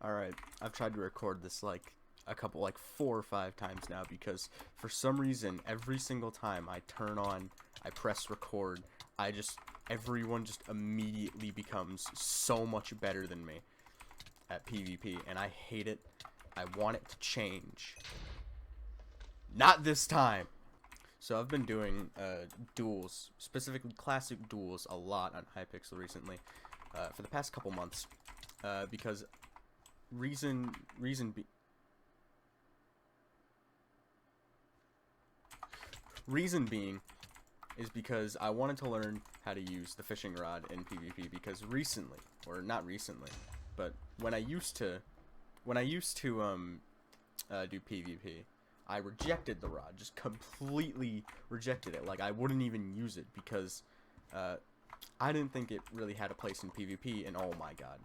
Alright, I've tried to record this like a couple, like 4 or 5 times now because for some reason, every single time I press record, everyone just immediately becomes so much better than me at PvP, and I hate it. I want it to change. Not this time! So I've been doing duels, specifically classic duels, a lot on Hypixel recently, for the past couple months, because reason being is because I wanted to learn how to use the fishing rod in PvP, because recently, or not recently, but when I used to do PvP, I rejected the rod, just completely rejected it. Like, I wouldn't even use it because I didn't think it really had a place in PvP, and oh my god.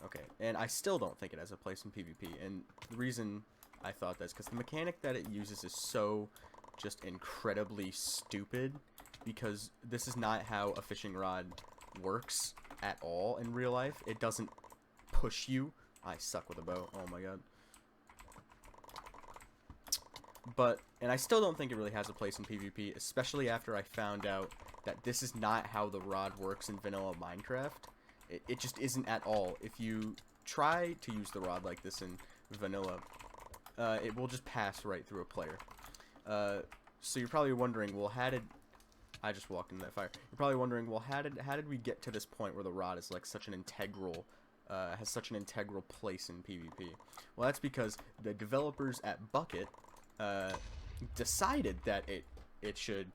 Okay, and I still don't think it has a place in PvP, and the reason I thought that's because the mechanic that it uses is so just incredibly stupid, because this is not how a fishing rod works at all in real life. It doesn't push you. I suck with a bow. Oh my god. And I still don't think it really has a place in PvP, especially after I found out that this is not how the rod works in vanilla Minecraft. It just isn't at all. If you try to use the rod like this in vanilla, it will just pass right through a player. So you're probably wondering, well, how did I just walked into that fire? You're probably wondering, well, how did we get to this point where the rod is like such an integral has such an integral place in PvP? Well, that's because the developers at Bucket decided that it should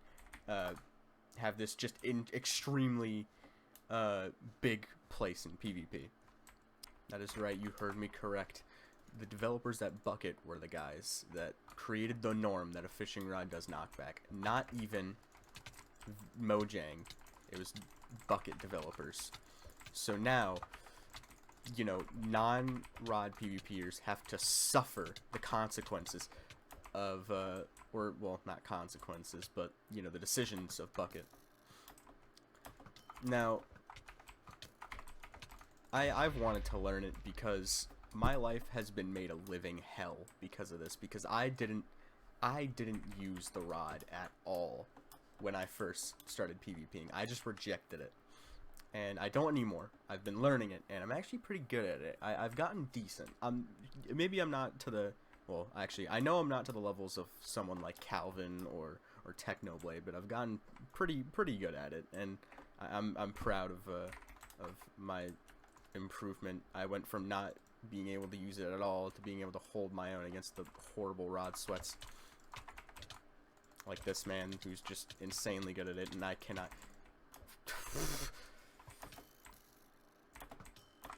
have this just extremely big place in PvP. That is right, you heard me correct. The developers at Bucket were the guys that created the norm that a fishing rod does knockback. Not even Mojang. It was Bucket developers. So now, you know, non-rod PvPers have to suffer the consequences of, or, well, not consequences, but, you know, the decisions of Bucket. Now, I've wanted to learn it because my life has been made a living hell because of this, because I didn't use the rod at all when I first started PvPing. I just rejected it, and I don't anymore. I've been learning it, and I'm actually pretty good at it. I've gotten decent. Maybe I'm not to the, well, actually, I know I'm not to the levels of someone like Calvin or Technoblade, but I've gotten pretty good at it, and I'm proud of my improvement. I went from not being able to use it at all to being able to hold my own against the horrible rod sweats like this man who's just insanely good at it, and I cannot.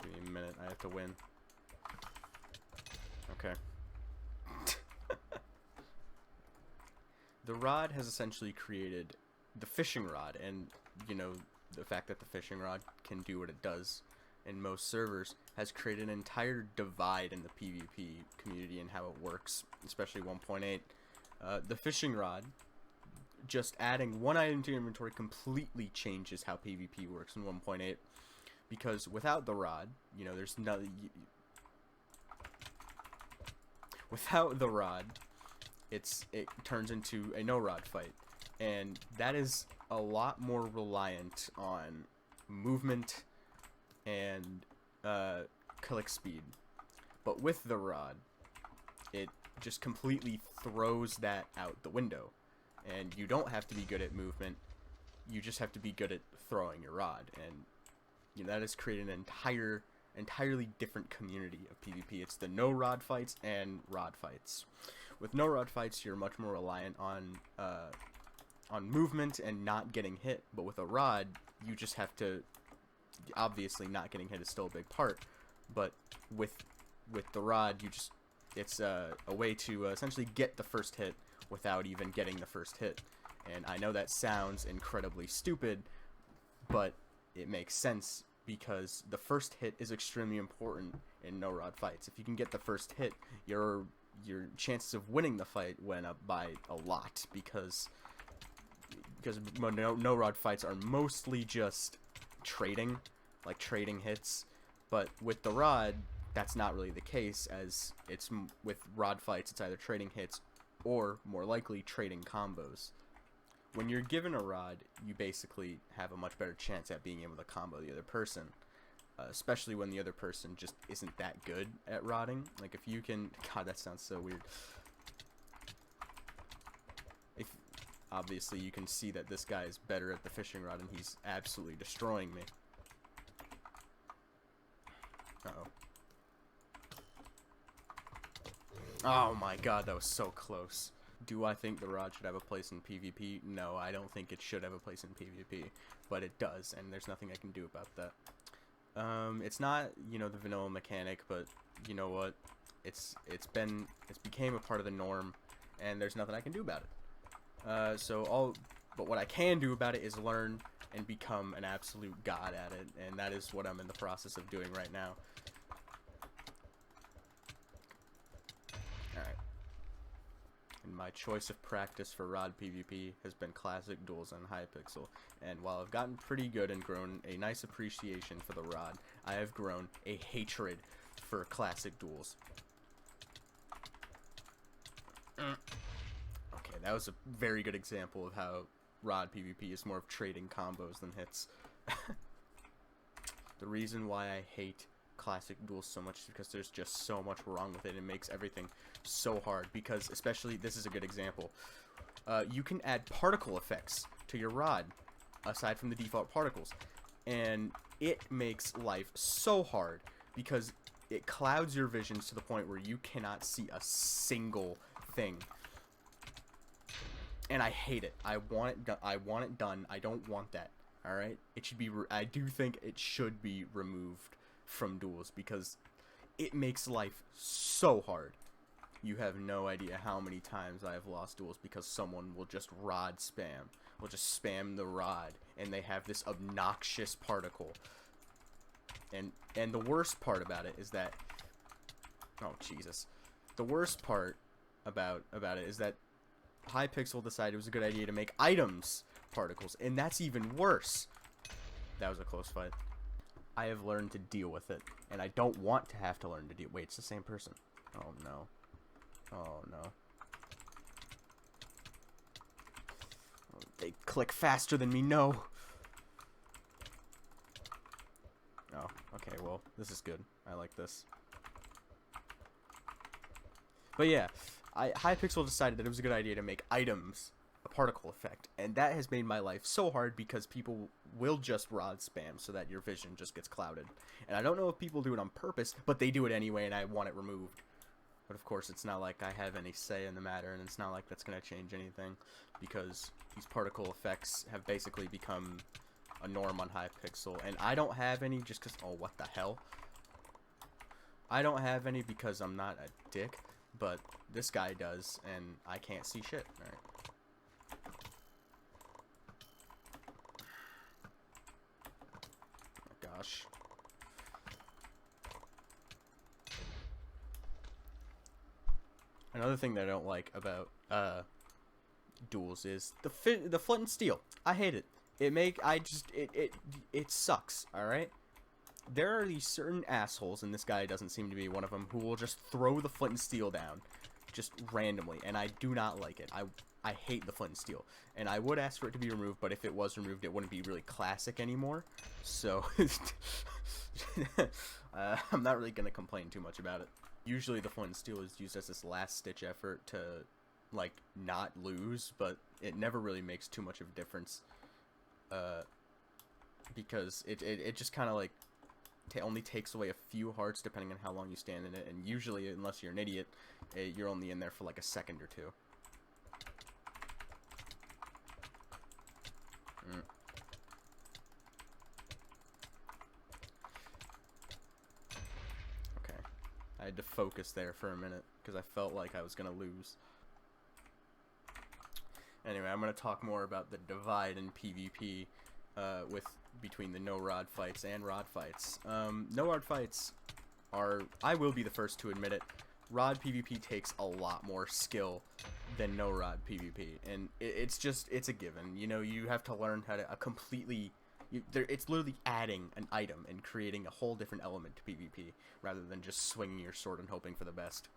Give me a minute, I have to win. Okay. The rod has essentially created the fishing rod, and you know, the fact that the fishing rod can do what it does in most servers has created an entire divide in the PvP community and how it works, especially 1.8. The fishing rod, just adding one item to your inventory completely changes how PvP works in 1.8, because without the rod, you know, there's no... Without the rod, it turns into a no-rod fight, and that is a lot more reliant on movement and click speed. But with the rod, it just completely throws that out the window, and you don't have to be good at movement, you just have to be good at throwing your rod, and you know, that has created an entirely different community of PvP. It's the no rod fights and rod fights. With no rod fights, you're much more reliant on movement and not getting hit, but with a rod, you just have to, obviously not getting hit is still a big part, but with the rod, it's a way to essentially get the first hit without even getting the first hit. And I know that sounds incredibly stupid, but it makes sense, because the first hit is extremely important in no rod fights. If you can get the first hit, your chances of winning the fight went up by a lot, because no rod fights are mostly just trading hits. But with the rod, that's not really the case, as it's with rod fights, it's either trading hits or, more likely, trading combos. When you're given a rod, you basically have a much better chance at being able to combo the other person, especially when the other person just isn't that good at rodding. Like, if you can... God, that sounds so weird. If obviously you can see that this guy is better at the fishing rod, and he's absolutely destroying me. Uh-oh. Oh my god, that was so close. Do I think the rod should have a place in PvP? No, I don't think it should have a place in PvP, but it does, and there's nothing I can do about that. It's not, you know, the vanilla mechanic, but you know what? It's became a part of the norm, and there's nothing I can do about it. But what I can do about it is learn and become an absolute god at it, and that is what I'm in the process of doing right now. Alright. And my choice of practice for rod PvP has been Classic Duels and Hypixel, and while I've gotten pretty good and grown a nice appreciation for the rod, I have grown a hatred for Classic Duels. Okay, that was a very good example of how rod PvP is more of trading combos than hits. The reason why I hate Classic Duels so much is because there's just so much wrong with it. It makes everything so hard, because especially, this is a good example, you can add particle effects to your rod aside from the default particles, and it makes life so hard because it clouds your visions to the point where you cannot see a single thing. And I hate it. I want it done. I don't want that. All right? It should be I do think it should be removed from duels, because it makes life so hard. You have no idea how many times I have lost duels because someone will just rod spam. Will just spam the rod, and they have this obnoxious particle. And the worst part about it is that, oh Jesus, the worst part about it is that Hypixel decided it was a good idea to make items particles, and that's even worse. That was a close fight. I have learned to deal with it, and I don't want to have to learn to deal. Wait, it's the same person. Oh no. Oh no. Oh, they click faster than me. No. Oh, okay. Well, this is good. I like this. But yeah, Hypixel decided that it was a good idea to make items a particle effect, and that has made my life so hard because people will just rod spam so that your vision just gets clouded. And I don't know if people do it on purpose, but they do it anyway, and I want it removed. But of course, it's not like I have any say in the matter, and it's not like that's going to change anything, because these particle effects have basically become a norm on Hypixel, and I don't have any just because, oh, what the hell? I don't have any because I'm not a dick, but this guy does, and I can't see shit. Alright. Oh, gosh. Another thing that I don't like about duels is the flint and steel. I hate it. It sucks. All right. There are these certain assholes, and this guy doesn't seem to be one of them, who will just throw the flint and steel down, just randomly, and I do not like it. I hate the flint and steel, and I would ask for it to be removed, but if it was removed, it wouldn't be really classic anymore. So I'm not really gonna complain too much about it. Usually the flint and steel is used as this last-ditch effort to, like, not lose, but it never really makes too much of a difference, because it just kind of, like, only takes away a few hearts depending on how long you stand in it, and usually, unless you're an idiot, you're only in there for, like, a second or two. I had to focus there for a minute because I felt like I was going to lose. Anyway, I'm going to talk more about the divide in PvP between the no-rod fights and rod fights. No-rod fights are, I will be the first to admit it, rod PvP takes a lot more skill than no-rod PvP. And it's a given. You know, you have to learn how to It's literally adding an item and creating a whole different element to PvP rather than just swinging your sword and hoping for the best.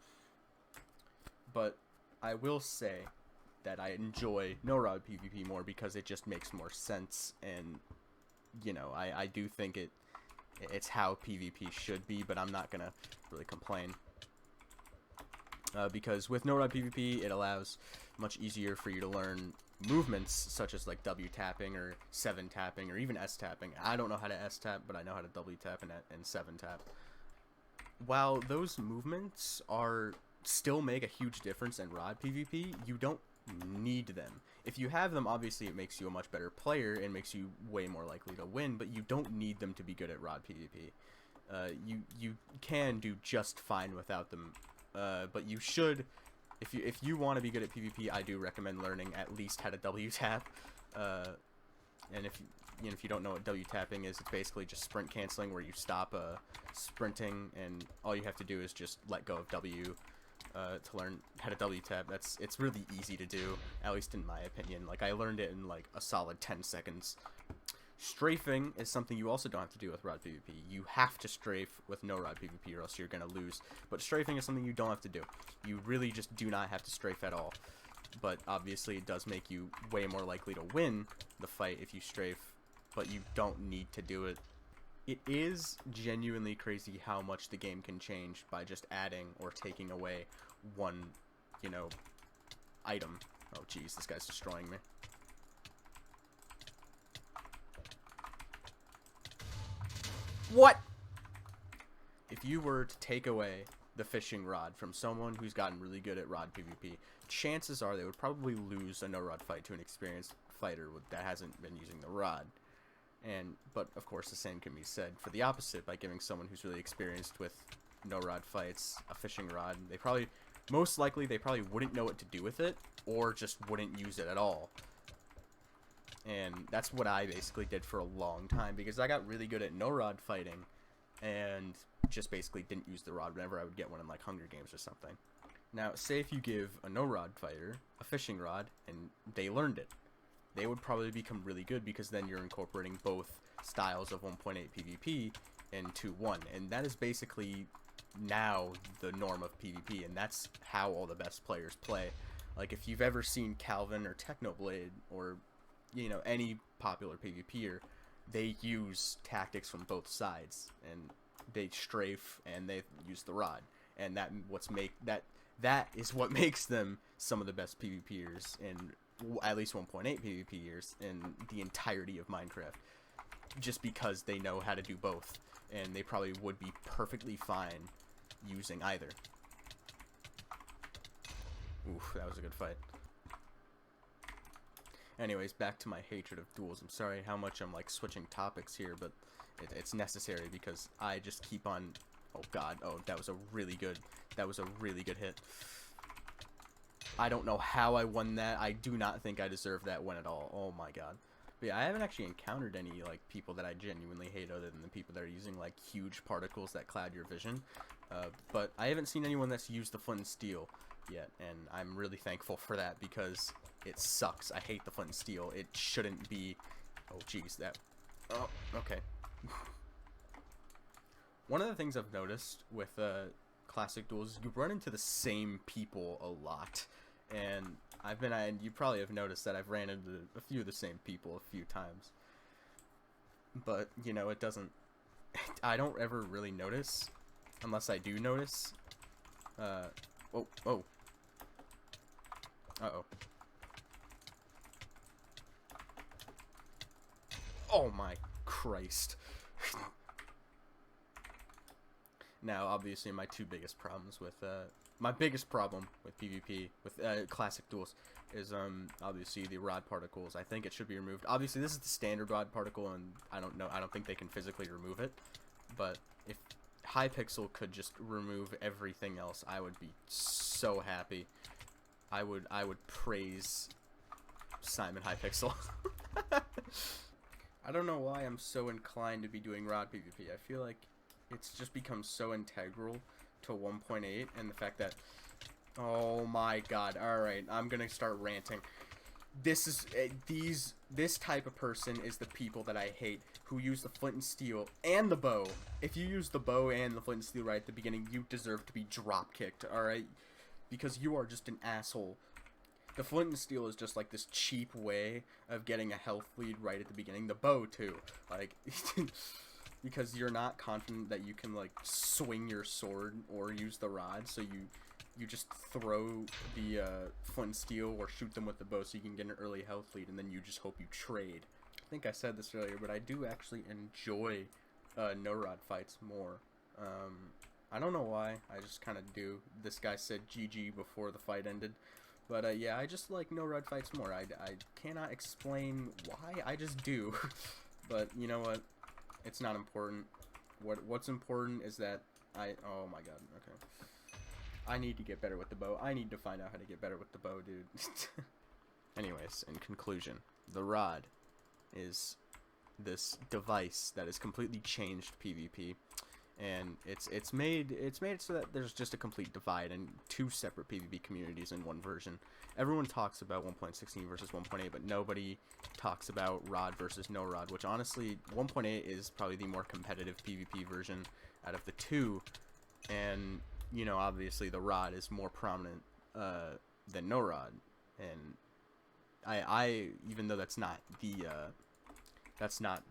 But I will say that I enjoy no-rod PvP more because it just makes more sense, and you know, I do think it's how PvP should be, but I'm not gonna really complain. Because with no-rod PvP, it allows much easier for you to learn movements such as like W tapping or 7 tapping or even S tapping. I don't know how to S tap, but I know how to W tap and 7 tap. While those movements still make a huge difference in rod PvP, you don't need them. If you have them, obviously it makes you a much better player and makes you way more likely to win, but you don't need them to be good at rod PvP. You can do just fine without them. But you should, if you want to be good at PvP, I do recommend learning at least how to W tap. And if you don't know what W tapping is, it's basically just sprint canceling, where you stop sprinting, and all you have to do is just let go of W to learn how to W tap. It's really easy to do, at least in my opinion. Like, I learned it in like a solid 10 seconds. Strafing is something you also don't have to do with rod PvP. You have to strafe with no rod PvP or else you're going to lose. But strafing is something you don't have to do. You really just do not have to strafe at all. But obviously it does make you way more likely to win the fight if you strafe, but you don't need to do it. It is genuinely crazy how much the game can change by just adding or taking away one, you know, item. Oh jeez, this guy's destroying me. What? If you were to take away the fishing rod from someone who's gotten really good at rod PvP, chances are they would probably lose a no-rod fight to an experienced fighter that hasn't been using the rod. But of course the same can be said for the opposite, by giving someone who's really experienced with no-rod fights a fishing rod. Most likely they probably wouldn't know what to do with it, or just wouldn't use it at all. And that's what I basically did for a long time, because I got really good at no-rod fighting, and just basically didn't use the rod whenever I would get one in like Hunger Games or something. Now, say if you give a no-rod fighter a fishing rod, and they learned it, they would probably become really good, because then you're incorporating both styles of 1.8 PvP into one, and that is basically now the norm of PvP, and that's how all the best players play. Like, if you've ever seen Calvin or Technoblade, or you know, any popular PvPer, they use tactics from both sides, and they strafe and they use the rod, and that is what makes them some of the best PvPers in at least 1.8 PvPers in the entirety of Minecraft, just because they know how to do both, and they probably would be perfectly fine using either. Oof, that was a good fight. Anyways, back to my hatred of duels. I'm sorry how much I'm like switching topics here, but it's necessary, because I just keep on. Oh god, oh, that was a really good hit. I don't know how I won that. I do not think I deserve that win at all. Oh my god. But yeah, I haven't actually encountered any like people that I genuinely hate, other than the people that are using like huge particles that cloud your vision. But I haven't seen anyone that's used the flint and steel yet, and I'm really thankful for that, because it sucks. I hate the flint and steel. It shouldn't be. Oh jeez, that. Oh, okay. One of the things I've noticed with Classic Duels is you run into the same people a lot, and you probably have noticed that I've ran into a few of the same people a few times. But you know, it doesn't. I don't ever really notice, unless I do notice. Oh. Uh-oh. Oh my Christ. Now, obviously, my biggest problem with PvP, with Classic Duels, is obviously the rod particles. I think it should be removed. Obviously, this is the standard rod particle, and I don't think they can physically remove it. But if Hypixel could just remove everything else, I would be so happy. I would praise Simon Hypixel. I don't know why I'm so inclined to be doing rod PvP. I feel like it's just become so integral to 1.8, and the fact that, oh my god, alright, I'm gonna start ranting. this type of person is the people that I hate, who use the flint and steel and the bow. If you use the bow and the flint and steel right at the beginning, you deserve to be drop kicked, alright? Because you are just an asshole. The flint and steel is just like this cheap way of getting a health lead right at the beginning. The bow too, like because you're not confident that you can like swing your sword or use the rod, so you just throw the flint and steel or shoot them with the bow so you can get an early health lead, and then you just hope you trade. I think I said this earlier, but I do actually enjoy no rod fights more. I don't know why, I just kind of do. This guy said GG before the fight ended. But yeah, I just like no rod fights more. I cannot explain why, I just do. But you know what? It's not important. What's important is that oh my god, okay. I need to get better with the bow. I need to find out how to get better with the bow, dude. Anyways, in conclusion, the rod is this device that has completely changed PvP. And it's made it so that there's just a complete divide and two separate PvP communities in one version. Everyone talks about 1.16 versus 1.8, but nobody talks about rod versus no rod, which honestly 1.8 is probably the more competitive PvP version out of the two. And you know, obviously the rod is more prominent than no rod. And I even though that's not the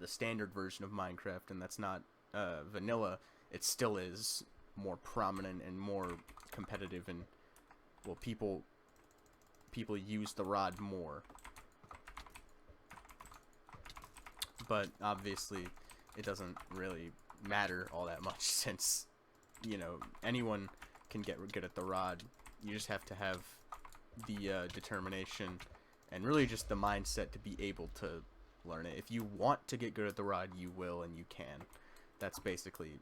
standard version of Minecraft, and that's not vanilla, it still is more prominent and more competitive, and well, people use the rod more. But obviously it doesn't really matter all that much, since you know, anyone can get good at the rod. You just have to have the determination and really just the mindset to be able to learn it. If you want to get good at the rod, you will, and you can. That's basically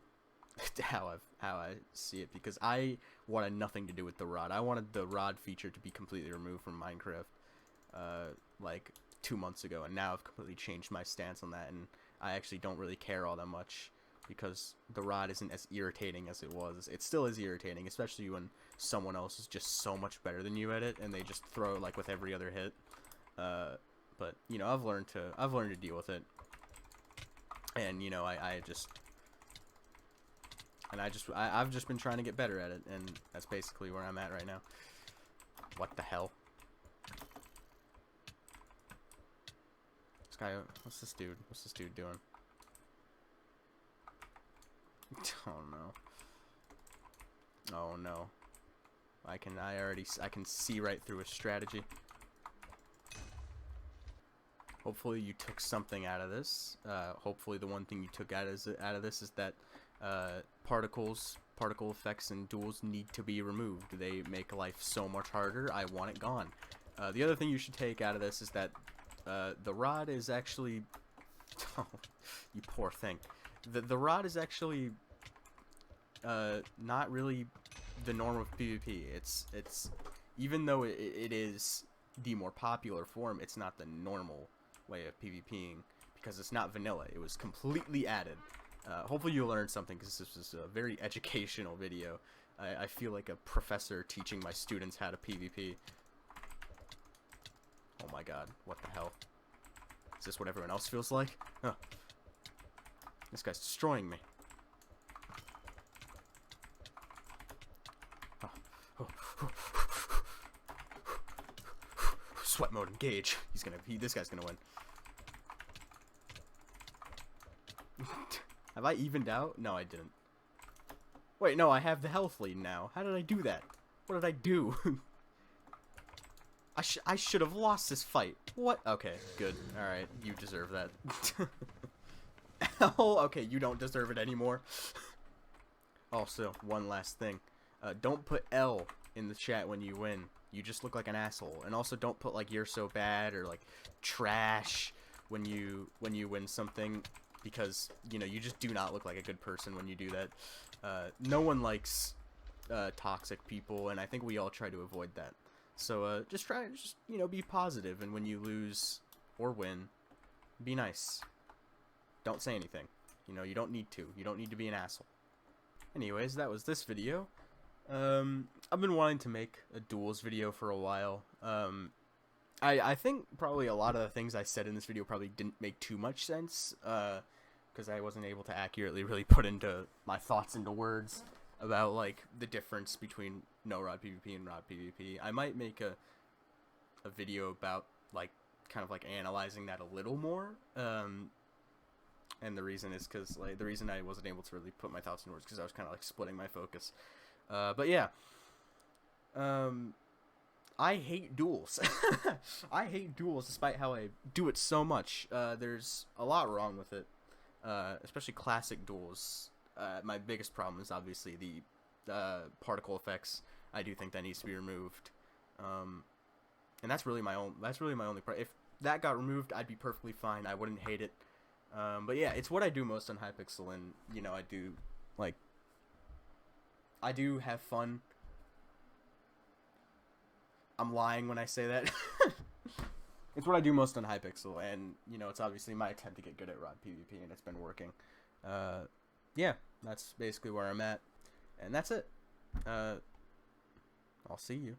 how I see it, because I wanted nothing to do with the rod. I wanted the rod feature to be completely removed from Minecraft like 2 months ago, and now I've completely changed my stance on that, and I actually don't really care all that much, because the rod isn't as irritating as it was. It still is irritating, especially when someone else is just so much better than you at it, and they just throw like with every other hit. But you know, I've learned to deal with it, and you know, I've just been trying to get better at it, and that's basically where I'm at right now. What the hell? This guy, what's this dude doing? Oh no. Oh no. I can see right through his strategy. Hopefully you took something out of this. Hopefully the one thing you took out of this is that particle effects and duels need to be removed. They make life so much harder. I want it gone. The other thing you should take out of this is that the rod is actually oh, you poor thing. The rod is actually not really the norm of PvP. It's even though it is the more popular form, it's not the normal way of PvPing, because it's not vanilla. It was completely added. Hopefully you learned something, because this was a very educational video. I feel like a professor teaching my students how to PvP. Oh my god, what the hell? Is this what everyone else feels like? Huh. This guy's destroying me. Sweat mode engage. This guy's gonna win. Have I evened out? No, I didn't. Wait, no, I have the health lead now. How did I do that? What did I do? I should have lost this fight. What? Okay, good. Alright, you deserve that. Oh, okay, you don't deserve it anymore. Also, one last thing. Don't put L in the chat when you win. You just look like an asshole. And also don't put like "you're so bad" or like "trash" when you win something, because you know, you just do not look like a good person when you do that. No one likes toxic people, and I think we all try to avoid that. So just you know, be positive, and when you lose or win, be nice. Don't say anything. You know, you don't need to. You don't need to be an asshole. Anyways, that was this video. I've been wanting to make a duels video for a while. I think probably a lot of the things I said in this video probably didn't make too much sense, because I wasn't able to accurately really put into my thoughts into words about, like, the difference between no rod PvP and rod PvP. I might make a video about, like, kind of, like, analyzing that a little more, and the reason is because, like, the reason I wasn't able to really put my thoughts into words because I was kind of, like, splitting my focus. But yeah. I hate duels. I hate duels despite how I do it so much. There's a lot wrong with it, especially classic duels. My biggest problem is obviously the particle effects. I do think that needs to be removed, and that's really my only part. If that got removed, I'd be perfectly fine. I wouldn't hate it. But yeah, it's what I do most on Hypixel, and you know, I do have fun. I'm lying when I say that. It's what I do most on Hypixel, and you know, it's obviously my attempt to get good at rod PvP, and it's been working. Yeah, that's basically where I'm at, and that's it. I'll see you.